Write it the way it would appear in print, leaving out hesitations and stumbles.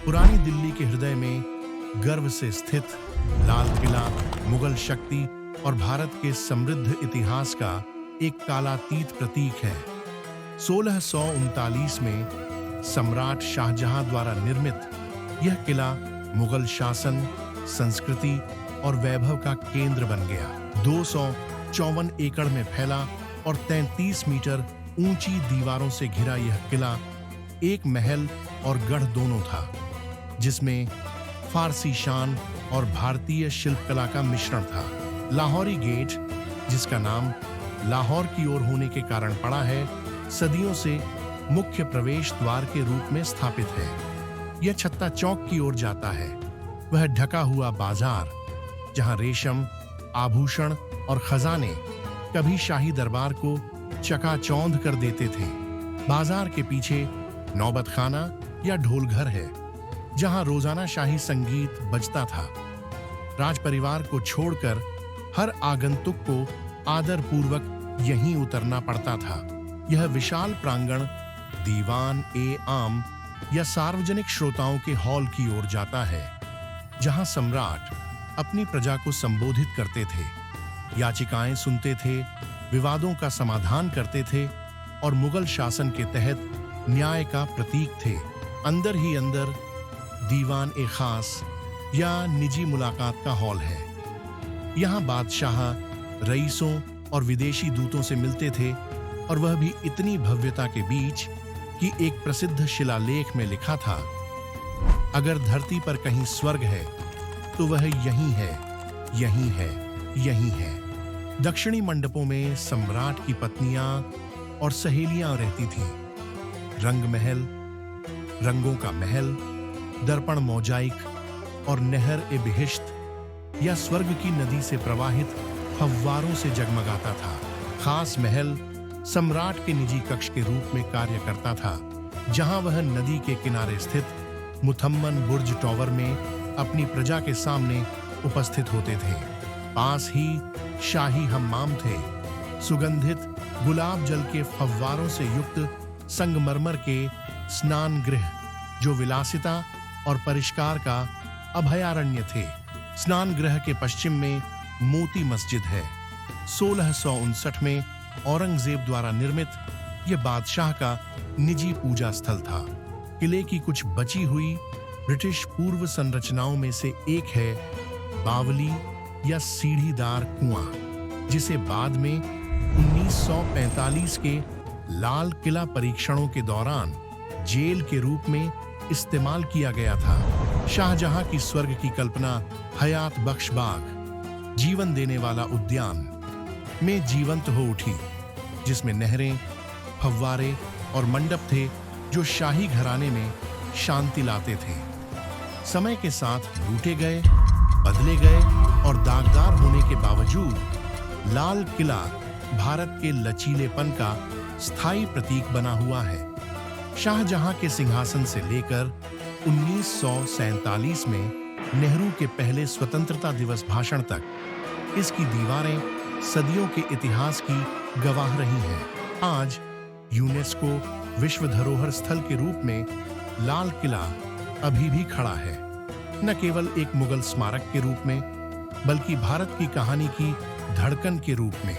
पुरानी दिल्ली के हृदय में गर्व से स्थित लाल किला मुगल शक्ति और भारत के समृद्ध इतिहास का एक कालातीत प्रतीक है। 1639 में सम्राट शाहजहां द्वारा निर्मित यह किला मुगल शासन, संस्कृति और वैभव का केंद्र बन गया। 254 एकड़ में फैला और 33 मीटर ऊंची दीवारों से घिरा यह किला एक महल और गढ़ दोनों था, जिसमें फारसी शान और भारतीय शिल्पकला का मिश्रण था। लाहौरी गेट, जिसका नाम लाहौर की ओर होने के कारण पड़ा है, सदियों से मुख्य प्रवेश द्वार के रूप में स्थापित है। यह छत्ता चौक की ओर जाता है। वह ढका हुआ बाजार, जहां रेशम, आभूषण और खजाने कभी शाही दरबार को चकाचौंध कर देते थे। बाजार के पीछे नौबत खाना या ढोलघर है, जहां रोजाना शाही संगीत बजता था। राज परिवार को छोड़कर हर आगंतुक को आदर पूर्वक यहीं उतरना पड़ता था। यह विशाल प्रांगण दीवान ए आम या सार्वजनिक श्रोताओं के हॉल की ओर जाता है, जहां सम्राट अपनी प्रजा को संबोधित करते थे, याचिकाएं सुनते थे, विवादों का समाधान करते थे और मुगल शासन के तहत न्याय का प्रतीक थे। अंदर ही अंदर दीवान ए खास या निजी मुलाकात का हॉल है। यहाँ बादशाह, रईसों और विदेशी दूतों से मिलते थे, और वह भी इतनी भव्यता के बीच कि एक प्रसिद्ध शिलालेख में लिखा था, अगर धरती पर कहीं स्वर्ग है तो वह यहीं है, यहीं है, यहीं है। दक्षिणी मंडपों में सम्राट की पत्नियां और सहेलियां रहती थीं। रंग महल, रंगों का महल, दर्पण मोजाइक और नहर ए बिहिश्त या स्वर्ग की नदी से प्रवाहित फव्वारों से जगमगाता था। खास महल सम्राट के निजी कक्ष के रूप में कार्य करता था, जहां वह नदी के किनारे स्थित मुथम्मन बुर्ज टॉवर में अपनी प्रजा के सामने उपस्थित होते थे। पास ही शाही हम्माम थे, सुगंधित गुलाब जल के फव्वारों से युक्त संगमरमर के स्नान गृह, जो विलासिता और परिष्कार का अभयारण्य थे। स्नान गृह के पश्चिम में मोती मस्जिद है। 1659 में औरंगजेब द्वारा निर्मित यह बादशाह का निजी पूजा स्थल था। किले की कुछ बची हुई ब्रिटिश पूर्व संरचनाओं में से एक है बावली या सीढ़ीदार कुआं, जिसे बाद में 1945 के लाल किला परीक्षणों के दौरान जेल के रूप में इस्तेमाल किया गया था। शाहजहां की स्वर्ग की कल्पना हयात बख्श बाग, जीवन देने वाला उद्यान, में जीवंत हो उठी, जिसमें नहरें, फव्वारे और मंडप थे जो शाही घराने में शांति लाते थे। समय के साथ लूटे गए, बदले गए और दागदार होने के बावजूद लाल किला भारत के लचीलेपन का स्थायी प्रतीक बना हुआ है। शाहजहां के सिंहासन से लेकर 1947 में नेहरू के पहले स्वतंत्रता दिवस भाषण तक इसकी दीवारें सदियों के इतिहास की गवाह रही हैं। आज यूनेस्को विश्व धरोहर स्थल के रूप में लाल किला अभी भी खड़ा है, न केवल एक मुगल स्मारक के रूप में, बल्कि भारत की कहानी की धड़कन के रूप में।